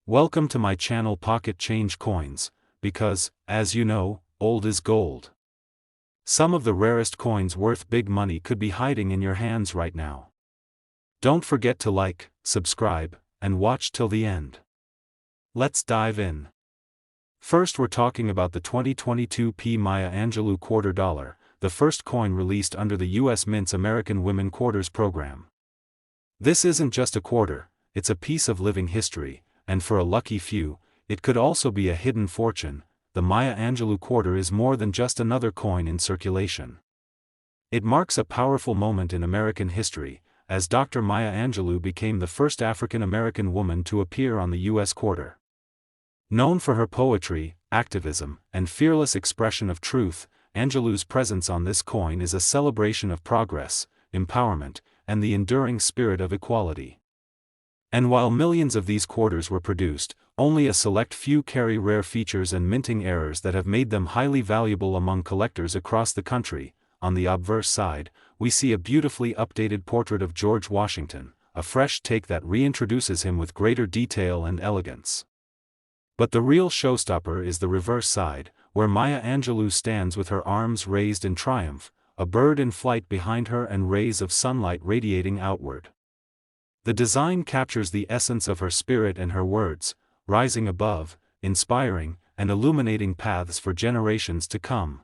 Welcome to my channel Pocket Change Coins, because, as you know, old is gold. Some of the rarest coins worth big money could be hiding in your hands right now. Don't forget to like, subscribe, and watch till the end. Let's dive in. First we're talking about the 2022 P. Maya Angelou Quarter Dollar, the first coin released under the U.S. Mint's American Women Quarters program. This isn't just a quarter, it's a piece of living history, and for a lucky few, it could also be a hidden fortune. The Maya Angelou quarter is more than just another coin in circulation. It marks a powerful moment in American history, as Dr. Maya Angelou became the first African-American woman to appear on the U.S. quarter. Known for her poetry, activism, and fearless expression of truth, Angelou's presence on this coin is a celebration of progress, empowerment, and the enduring spirit of equality. And while millions of these quarters were produced, only a select few carry rare features and minting errors that have made them highly valuable among collectors across the country. On the obverse side, we see a beautifully updated portrait of George Washington, a fresh take that reintroduces him with greater detail and elegance. But the real showstopper is the reverse side, where Maya Angelou stands with her arms raised in triumph, a bird in flight behind her and rays of sunlight radiating outward. The design captures the essence of her spirit and her words, rising above, inspiring, and illuminating paths for generations to come.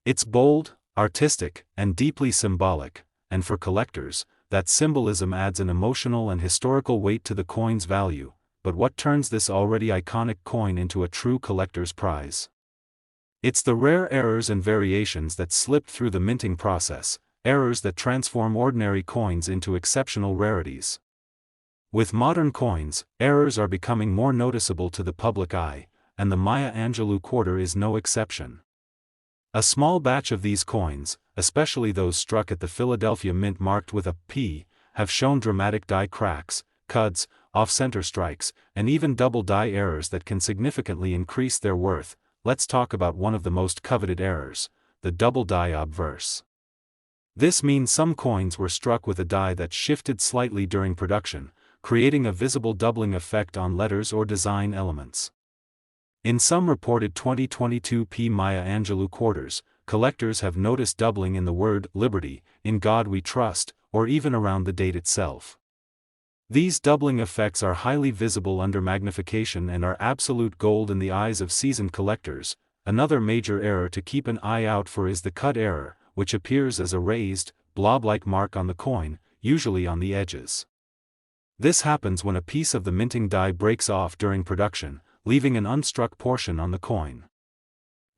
It's bold, artistic, and deeply symbolic, and for collectors, that symbolism adds an emotional and historical weight to the coin's value. But what turns this already iconic coin into a true collector's prize? It's the rare errors and variations that slip through the minting process, errors that transform ordinary coins into exceptional rarities. With modern coins, errors are becoming more noticeable to the public eye, and the Maya Angelou quarter is no exception. A small batch of these coins, especially those struck at the Philadelphia Mint marked with a P, have shown dramatic die cracks, cuds, off-center strikes, and even double die errors that can significantly increase their worth. Let's talk about one of the most coveted errors, the double die obverse. This means some coins were struck with a die that shifted slightly during production, creating a visible doubling effect on letters or design elements. In some reported 2022 P. Maya Angelou quarters, collectors have noticed doubling in the word "Liberty," "In God We Trust," or even around the date itself. These doubling effects are highly visible under magnification and are absolute gold in the eyes of seasoned collectors. Another major error to keep an eye out for is the cut error, which appears as a raised, blob-like mark on the coin, usually on the edges. This happens when a piece of the minting die breaks off during production, leaving an unstruck portion on the coin.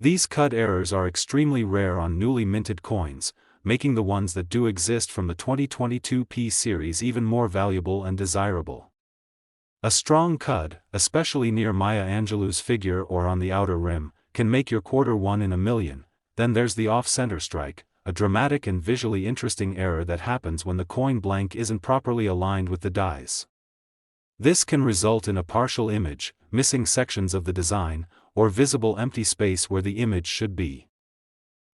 These cut errors are extremely rare on newly minted coins, making the ones that do exist from the 2022 P series even more valuable and desirable. A strong cud, especially near Maya Angelou's figure or on the outer rim, can make your quarter one in a million. Then there's the off-center strike, a dramatic and visually interesting error that happens when the coin blank isn't properly aligned with the dies. This can result in a partial image, missing sections of the design, or visible empty space where the image should be.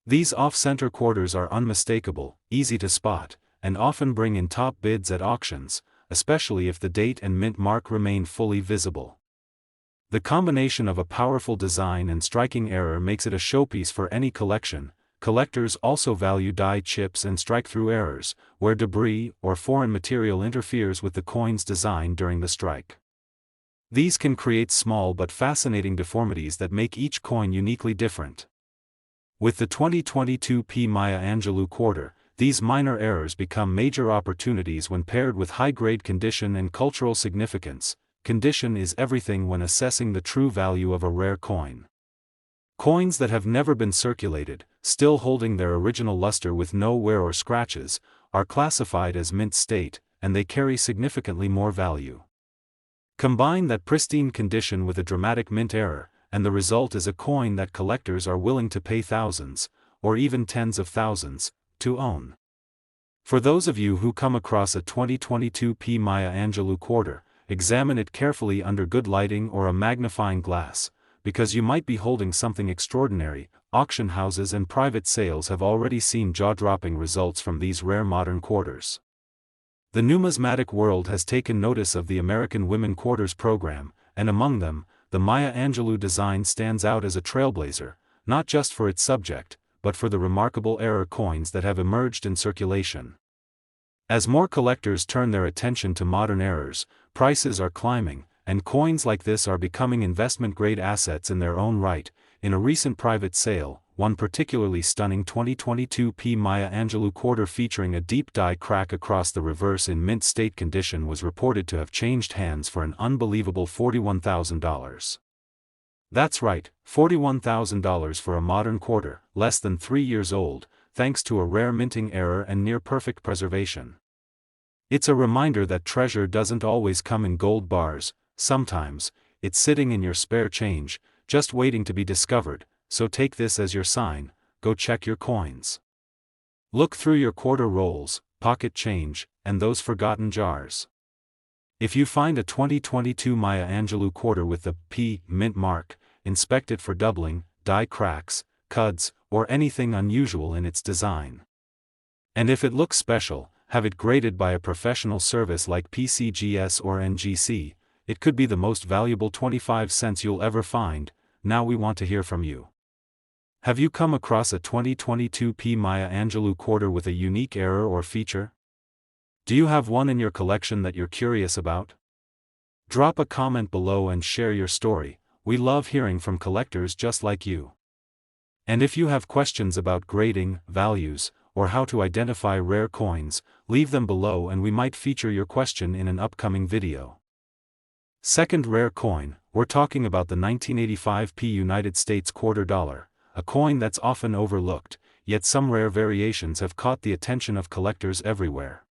These off-center quarters are unmistakable, easy to spot, and often bring in top bids at auctions, especially if the date and mint mark remain fully visible. The combination of a powerful design and striking error makes it a showpiece for any collection. Collectors also value die chips and strike-through errors, where debris or foreign material interferes with the coin's design during the strike. These can create small but fascinating deformities that make each coin uniquely different. With the 2022 P. Maya Angelou quarter, these minor errors become major opportunities when paired with high-grade condition and cultural significance. Condition is everything when assessing the true value of a rare coin. Coins that have never been circulated, still holding their original luster with no wear or scratches, are classified as mint state, and they carry significantly more value. Combine that pristine condition with a dramatic mint error, and the result is a coin that collectors are willing to pay thousands, or even tens of thousands, to own. For those of you who come across a 2022 P. Maya Angelou quarter, examine it carefully under good lighting or a magnifying glass, because you might be holding something extraordinary. Auction houses and private sales have already seen jaw-dropping results from these rare modern quarters. The numismatic world has taken notice of the American Women Quarters program, and among them, the Maya Angelou design stands out as a trailblazer, not just for its subject, but for the remarkable error coins that have emerged in circulation. As more collectors turn their attention to modern errors, prices are climbing, and coins like this are becoming investment-grade assets in their own right. In a recent private sale, one particularly stunning 2022 P Maya Angelou quarter featuring a deep die crack across the reverse in mint state condition was reported to have changed hands for an unbelievable $41,000. That's right, $41,000 for a modern quarter, less than 3 years old, thanks to a rare minting error and near-perfect preservation. It's a reminder that treasure doesn't always come in gold bars. Sometimes, it's sitting in your spare change, just waiting to be discovered, so take this as your sign, go check your coins. Look through your quarter rolls, pocket change, and those forgotten jars. If you find a 2022 Maya Angelou quarter with the P mint mark, inspect it for doubling, die cracks, cuds, or anything unusual in its design. And if it looks special, have it graded by a professional service like PCGS or NGC. It could be the most valuable 25 cents you'll ever find. Now we want to hear from you. Have you come across a 2022 P Maya Angelou quarter with a unique error or feature? Do you have one in your collection that you're curious about? Drop a comment below and share your story. We love hearing from collectors just like you. And if you have questions about grading, values, or how to identify rare coins, leave them below and we might feature your question in an upcoming video. Second rare coin, we're talking about the 1985 P United States quarter dollar, a coin that's often overlooked, yet some rare variations have caught the attention of collectors everywhere.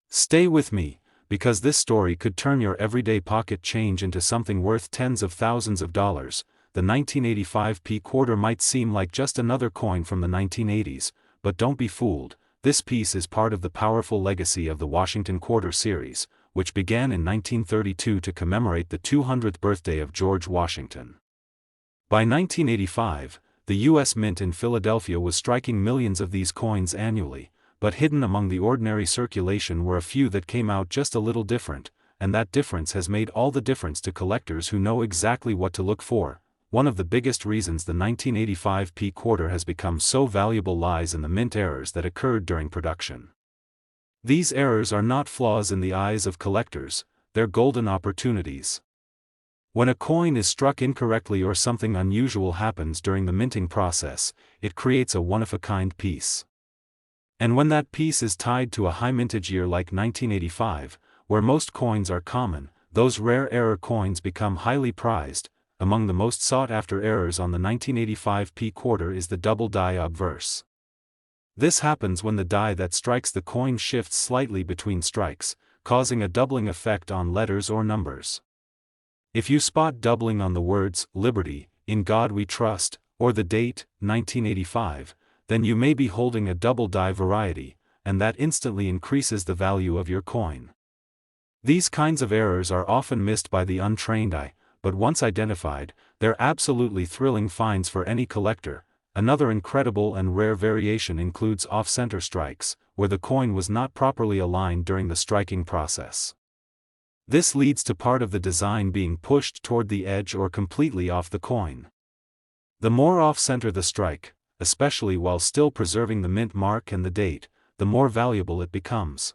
Stay with me, because this story could turn your everyday pocket change into something worth tens of thousands of dollars. The 1985 P quarter might seem like just another coin from the 1980s, but don't be fooled, this piece is part of the powerful legacy of the Washington Quarter series, which began in 1932 to commemorate the 200th birthday of George Washington. By 1985, the U.S. Mint in Philadelphia was striking millions of these coins annually, but hidden among the ordinary circulation were a few that came out just a little different, and that difference has made all the difference to collectors who know exactly what to look for. One of the biggest reasons the 1985 P quarter has become so valuable lies in the mint errors that occurred during production. These errors are not flaws in the eyes of collectors, they're golden opportunities. When a coin is struck incorrectly or something unusual happens during the minting process, it creates a one-of-a-kind piece. And when that piece is tied to a high mintage year like 1985, where most coins are common, those rare error coins become highly prized. Among the most sought-after errors on the 1985 P quarter is the double die obverse. This happens when the die that strikes the coin shifts slightly between strikes, causing a doubling effect on letters or numbers. If you spot doubling on the words, Liberty, In God We Trust, or the date, 1985, then you may be holding a double die variety, and that instantly increases the value of your coin. These kinds of errors are often missed by the untrained eye, but once identified, they're absolutely thrilling finds for any collector. Another incredible and rare variation includes off-center strikes, where the coin was not properly aligned during the striking process. This leads to part of the design being pushed toward the edge or completely off the coin. The more off-center the strike, especially while still preserving the mint mark and the date, the more valuable it becomes.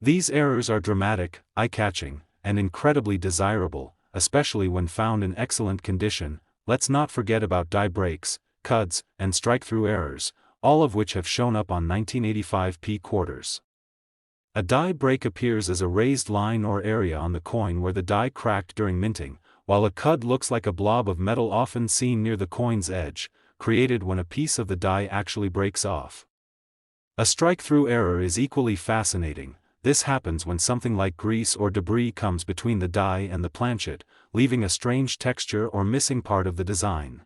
These errors are dramatic, eye-catching, and incredibly desirable, especially when found in excellent condition. Let's not forget about die breaks, cuds, and strike-through errors, all of which have shown up on 1985 P quarters. A die break appears as a raised line or area on the coin where the die cracked during minting, while a cud looks like a blob of metal often seen near the coin's edge, created when a piece of the die actually breaks off. A strike-through error is equally fascinating. This happens when something like grease or debris comes between the die and the planchet, leaving a strange texture or missing part of the design.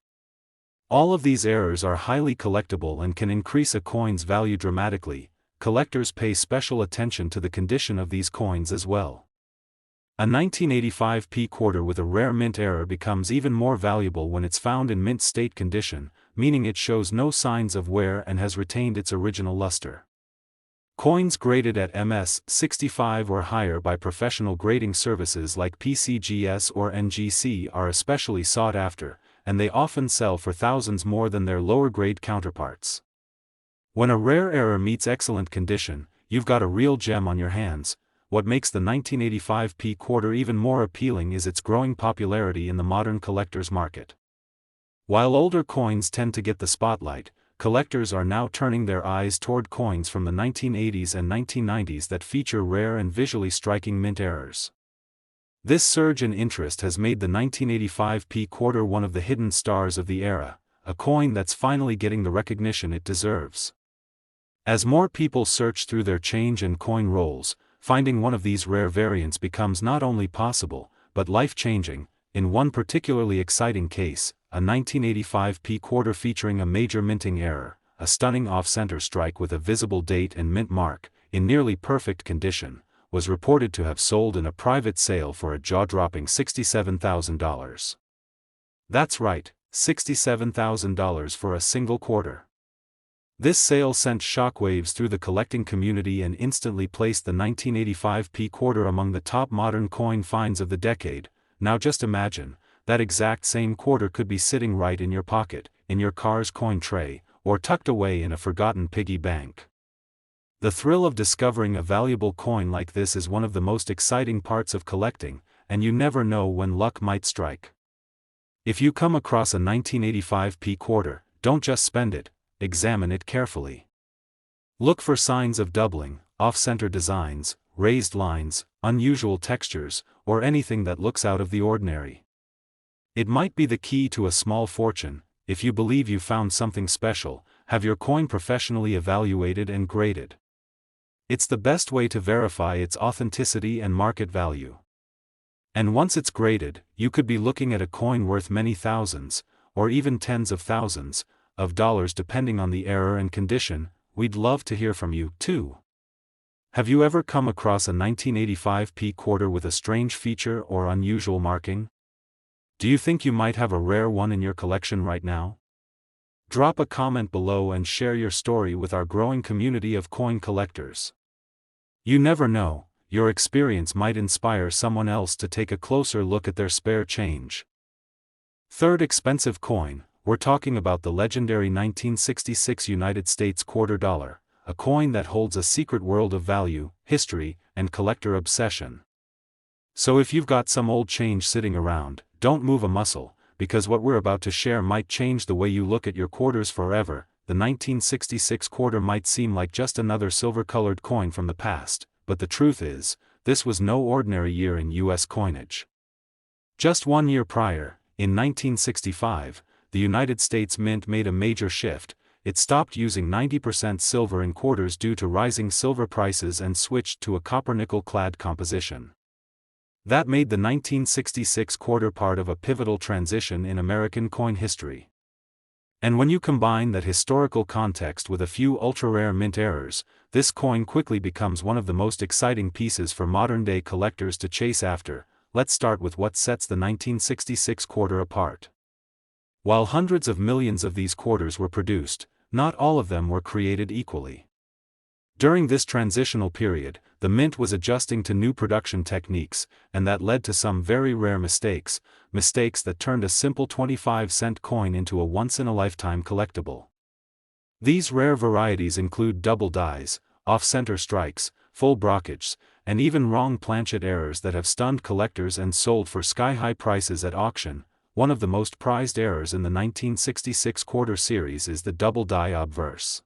All of these errors are highly collectible and can increase a coin's value dramatically. Collectors pay special attention to the condition of these coins as well. A 1985 P quarter with a rare mint error becomes even more valuable when it's found in mint state condition, meaning it shows no signs of wear and has retained its original luster. Coins graded at MS-65 or higher by professional grading services like PCGS or NGC are especially sought after, and they often sell for thousands more than their lower-grade counterparts. When a rare error meets excellent condition, you've got a real gem on your hands. What makes the 1985 P quarter even more appealing is its growing popularity in the modern collector's market. While older coins tend to get the spotlight, collectors are now turning their eyes toward coins from the 1980s and 1990s that feature rare and visually striking mint errors. This surge in interest has made the 1985 P quarter one of the hidden stars of the era, a coin that's finally getting the recognition it deserves. As more people search through their change and coin rolls, finding one of these rare variants becomes not only possible, but life-changing. In one particularly exciting case, a 1985 P quarter featuring a major minting error, a stunning off-center strike with a visible date and mint mark, in nearly perfect condition, was reported to have sold in a private sale for a jaw-dropping $67,000. That's right, $67,000 for a single quarter. This sale sent shockwaves through the collecting community and instantly placed the 1985 P quarter among the top modern coin finds of the decade. Now just imagine, that exact same quarter could be sitting right in your pocket, in your car's coin tray, or tucked away in a forgotten piggy bank. The thrill of discovering a valuable coin like this is one of the most exciting parts of collecting, and you never know when luck might strike. If you come across a 1985 P quarter, don't just spend it, examine it carefully. Look for signs of doubling, off-center designs, raised lines, unusual textures, or anything that looks out of the ordinary. It might be the key to a small fortune. If you believe you found something special, have your coin professionally evaluated and graded. It's the best way to verify its authenticity and market value. And once it's graded, you could be looking at a coin worth many thousands, or even tens of thousands, of dollars depending on the error and condition. We'd love to hear from you, too. Have you ever come across a 1985 P quarter with a strange feature or unusual marking? Do you think you might have a rare one in your collection right now? Drop a comment below and share your story with our growing community of coin collectors. You never know, your experience might inspire someone else to take a closer look at their spare change. Third expensive coin, we're talking about the legendary 1966 United States quarter dollar, a coin that holds a secret world of value, history, and collector obsession. So if you've got some old change sitting around, don't move a muscle, because what we're about to share might change the way you look at your quarters forever. The 1966 quarter might seem like just another silver-colored coin from the past, but the truth is, this was no ordinary year in U.S. coinage. Just 1 year prior, in 1965, the United States Mint made a major shift. It stopped using 90% silver in quarters due to rising silver prices and switched to a copper-nickel-clad composition. That made the 1966 quarter part of a pivotal transition in American coin history. And when you combine that historical context with a few ultra-rare mint errors, this coin quickly becomes one of the most exciting pieces for modern-day collectors to chase after. Let's start with what sets the 1966 quarter apart. While hundreds of millions of these quarters were produced, not all of them were created equally. During this transitional period, the mint was adjusting to new production techniques, and that led to some very rare mistakes that turned a simple 25-cent coin into a once-in-a-lifetime collectible. These rare varieties include double dies, off-center strikes, full brockages, and even wrong planchet errors that have stunned collectors and sold for sky-high prices at auction. One of the most prized errors in the 1966 quarter series is the double die obverse.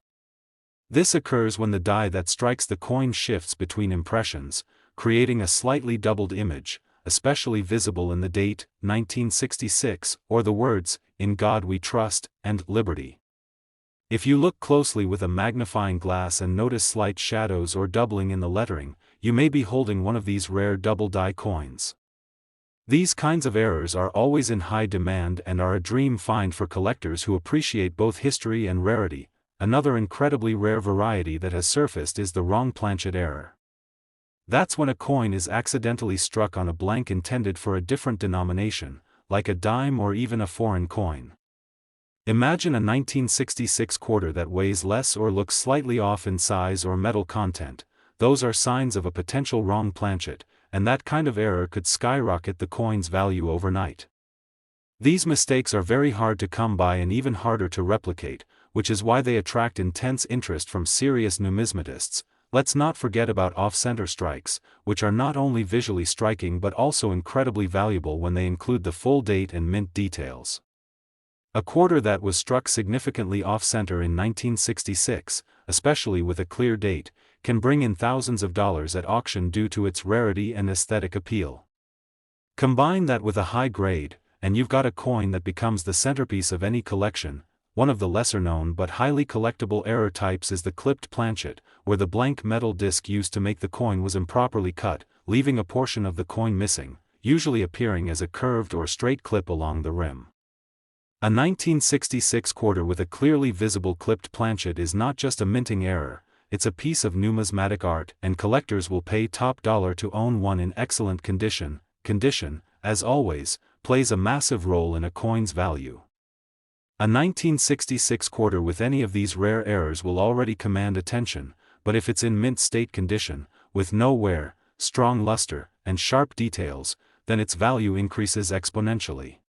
This occurs when the die that strikes the coin shifts between impressions, creating a slightly doubled image, especially visible in the date, 1966, or the words, "In God We Trust," and "Liberty." If you look closely with a magnifying glass and notice slight shadows or doubling in the lettering, you may be holding one of these rare double die coins. These kinds of errors are always in high demand and are a dream find for collectors who appreciate both history and rarity. Another incredibly rare variety that has surfaced is the wrong planchet error. That's when a coin is accidentally struck on a blank intended for a different denomination, like a dime or even a foreign coin. Imagine a 1966 quarter that weighs less or looks slightly off in size or metal content. Those are signs of a potential wrong planchet, and that kind of error could skyrocket the coin's value overnight. These mistakes are very hard to come by and even harder to replicate, which is why they attract intense interest from serious numismatists. Let's not forget about off-center strikes, which are not only visually striking but also incredibly valuable when they include the full date and mint details. A quarter that was struck significantly off-center in 1966, especially with a clear date, can bring in thousands of dollars at auction due to its rarity and aesthetic appeal. Combine that with a high grade, and you've got a coin that becomes the centerpiece of any collection. One of the lesser-known but highly collectible error types is the clipped planchet, where the blank metal disc used to make the coin was improperly cut, leaving a portion of the coin missing, usually appearing as a curved or straight clip along the rim. A 1966 quarter with a clearly visible clipped planchet is not just a minting error, it's a piece of numismatic art, and collectors will pay top dollar to own one in excellent condition. Condition, as always, plays a massive role in a coin's value. A 1966 quarter with any of these rare errors will already command attention, but if it's in mint state condition, with no wear, strong luster, and sharp details, then its value increases exponentially.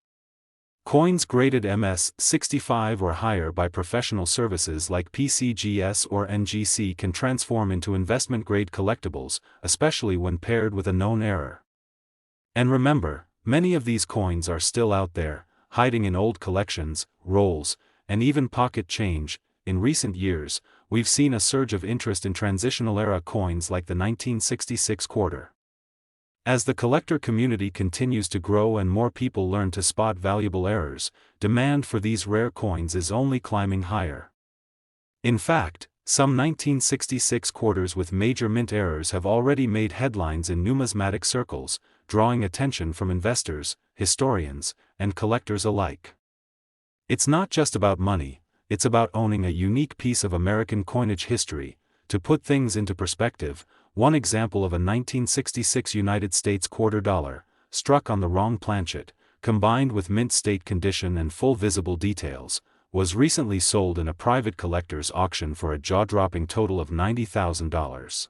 Coins graded MS-65 or higher by professional services like PCGS or NGC can transform into investment-grade collectibles, especially when paired with a known error. And remember, many of these coins are still out there, hiding in old collections, rolls, and even pocket change. In recent years, we've seen a surge of interest in transitional-era coins like the 1966 quarter. As the collector community continues to grow and more people learn to spot valuable errors, demand for these rare coins is only climbing higher. In fact, some 1966 quarters with major mint errors have already made headlines in numismatic circles, drawing attention from investors, historians, and collectors alike. It's not just about money, it's about owning a unique piece of American coinage history. To put things into perspective, one example of a 1966 United States quarter dollar, struck on the wrong planchet, combined with mint state condition and full visible details, was recently sold in a private collector's auction for a jaw-dropping total of $90,000.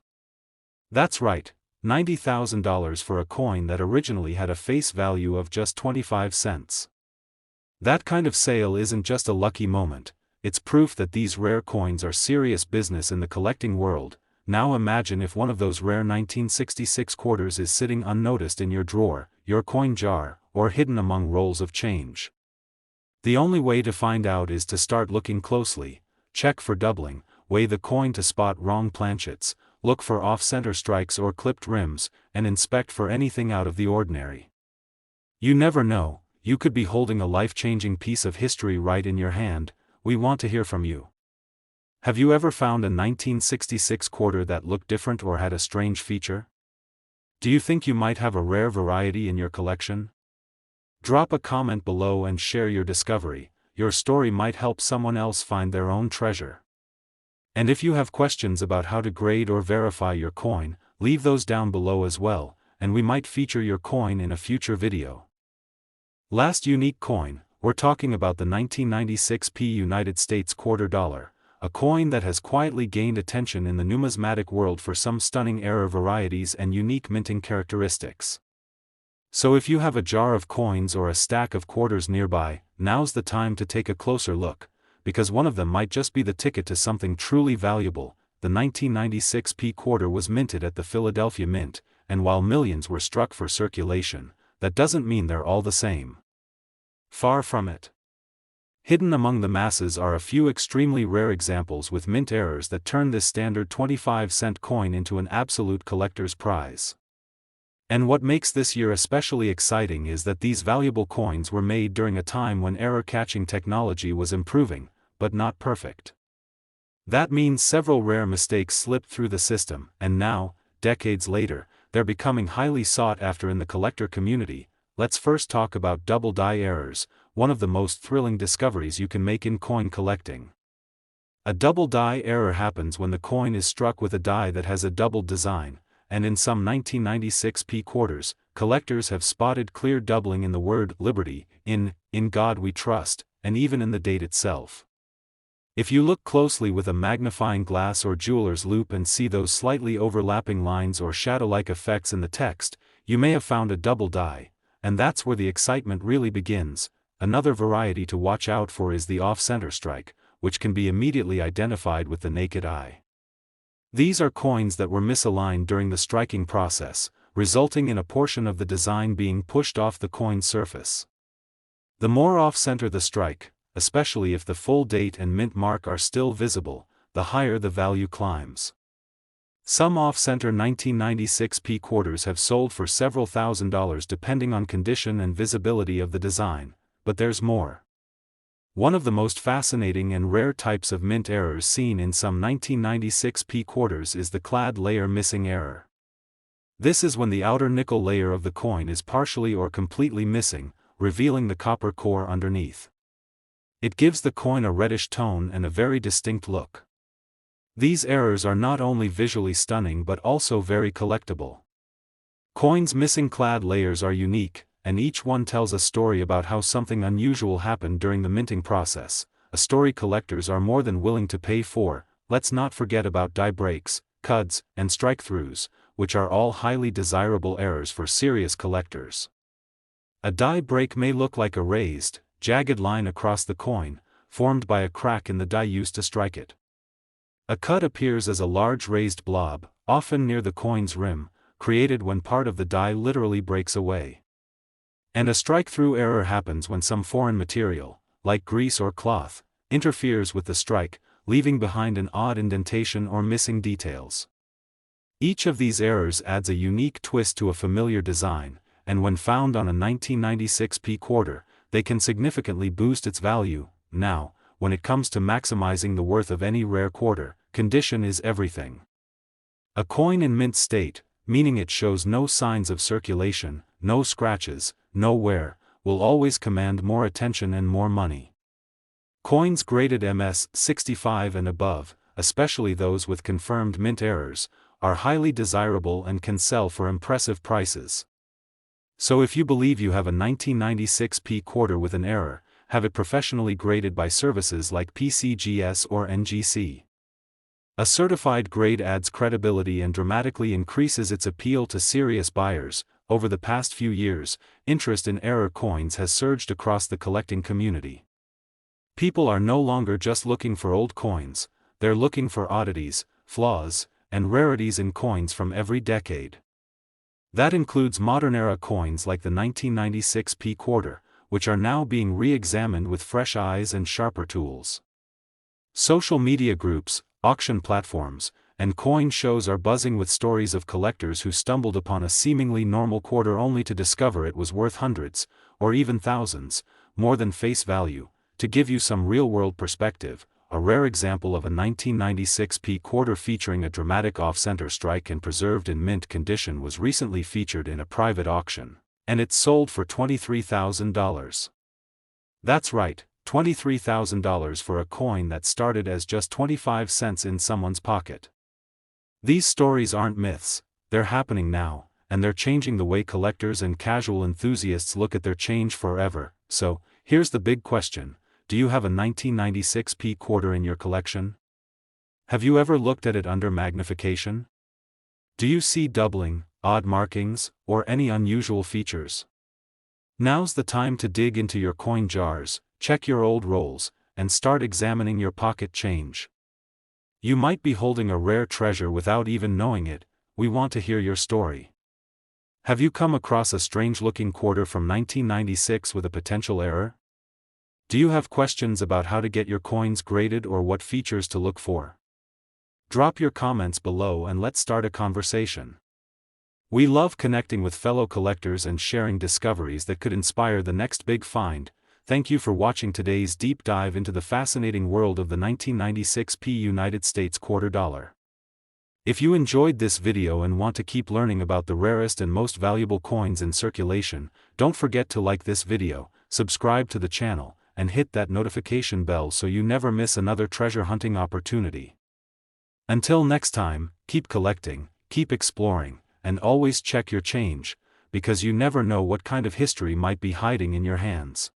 That's right, $90,000 for a coin that originally had a face value of just 25 cents. That kind of sale isn't just a lucky moment, it's proof that these rare coins are serious business in the collecting world. Now imagine if one of those rare 1966 quarters is sitting unnoticed in your drawer, your coin jar, or hidden among rolls of change. The only way to find out is to start looking closely, check for doubling, weigh the coin to spot wrong planchets, look for off-center strikes or clipped rims, and inspect for anything out of the ordinary. You never know, you could be holding a life-changing piece of history right in your hand. We want to hear from you. Have you ever found a 1966 quarter that looked different or had a strange feature? Do you think you might have a rare variety in your collection? Drop a comment below and share your discovery. Your story might help someone else find their own treasure. And if you have questions about how to grade or verify your coin, leave those down below as well, and we might feature your coin in a future video. Last unique coin, we're talking about the 1996 United States quarter dollar, a coin that has quietly gained attention in the numismatic world for some stunning error varieties and unique minting characteristics. So if you have a jar of coins or a stack of quarters nearby, now's the time to take a closer look, because one of them might just be the ticket to something truly valuable. The 1996 quarter was minted at the Philadelphia Mint, and while millions were struck for circulation, that doesn't mean they're all the same. Far from it. Hidden among the masses are a few extremely rare examples with mint errors that turn this standard 25-cent coin into an absolute collector's prize. And what makes this year especially exciting is that these valuable coins were made during a time when error-catching technology was improving, but not perfect. That means several rare mistakes slipped through the system, and now, decades later, they're becoming highly sought after in the collector community. Let's first talk about double die errors, one of the most thrilling discoveries you can make in coin collecting. A double die error happens when the coin is struck with a die that has a doubled design, and in some 1996 quarters, collectors have spotted clear doubling in the word Liberty, in God We Trust, and even in the date itself. If you look closely with a magnifying glass or jeweler's loupe and see those slightly overlapping lines or shadow-like effects in the text, you may have found a double die, and that's where the excitement really begins. Another variety to watch out for is the off-center strike, which can be immediately identified with the naked eye. These are coins that were misaligned during the striking process, resulting in a portion of the design being pushed off the coin surface. The more off-center the strike, especially if the full date and mint mark are still visible, the higher the value climbs. Some off-center 1996 P quarters have sold for several $1,000s depending on condition and visibility of the design, but there's more. One of the most fascinating and rare types of mint errors seen in some 1996 P quarters is the clad layer missing error. This is when the outer nickel layer of the coin is partially or completely missing, revealing the copper core underneath. It gives the coin a reddish tone and a very distinct look. These errors are not only visually stunning but also very collectible. Coins missing clad layers are unique, and each one tells a story about how something unusual happened during the minting process, a story collectors are more than willing to pay for. Let's not forget about die breaks, cuds, and strike-throughs, which are all highly desirable errors for serious collectors. A die break may look like a raised, jagged line across the coin, formed by a crack in the die used to strike it. A cud appears as a large raised blob, often near the coin's rim, created when part of the die literally breaks away. And a strike-through error happens when some foreign material, like grease or cloth, interferes with the strike, leaving behind an odd indentation or missing details. Each of these errors adds a unique twist to a familiar design, and when found on a 1996 P quarter, they can significantly boost its value. Now, when it comes to maximizing the worth of any rare quarter, condition is everything. A coin in mint state, meaning it shows no signs of circulation, no scratches, no wear, will always command more attention and more money. Coins graded MS-65 and above, especially those with confirmed mint errors, are highly desirable and can sell for impressive prices. So if you believe you have a 1996 P quarter with an error, have it professionally graded by services like PCGS or NGC. A certified grade adds credibility and dramatically increases its appeal to serious buyers. Over the past few years, interest in error coins has surged across the collecting community. People are no longer just looking for old coins, they're looking for oddities, flaws, and rarities in coins from every decade. That includes modern-era coins like the 1996 P quarter, which are now being re-examined with fresh eyes and sharper tools. Social media groups, auction platforms, and coin shows are buzzing with stories of collectors who stumbled upon a seemingly normal quarter only to discover it was worth hundreds, or even thousands, more than face value. To give you some real-world perspective, a rare example of a 1996 P quarter featuring a dramatic off-center strike and preserved in mint condition was recently featured in a private auction, and it sold for $23,000. That's right, $23,000 for a coin that started as just 25 cents in someone's pocket. These stories aren't myths, they're happening now, and they're changing the way collectors and casual enthusiasts look at their change forever. So, here's the big question. Do you have a 1996 P quarter in your collection? Have you ever looked at it under magnification? Do you see doubling, odd markings, or any unusual features? Now's the time to dig into your coin jars, check your old rolls, and start examining your pocket change. You might be holding a rare treasure without even knowing it. We want to hear your story. Have you come across a strange-looking quarter from 1996 with a potential error? Do you have questions about how to get your coins graded or what features to look for? Drop your comments below and let's start a conversation. We love connecting with fellow collectors and sharing discoveries that could inspire the next big find. Thank you for watching today's deep dive into the fascinating world of the 1996 P United States quarter dollar. If you enjoyed this video and want to keep learning about the rarest and most valuable coins in circulation, don't forget to like this video, subscribe to the channel, and hit that notification bell so you never miss another treasure hunting opportunity. Until next time, keep collecting, keep exploring, and always check your change, because you never know what kind of history might be hiding in your hands.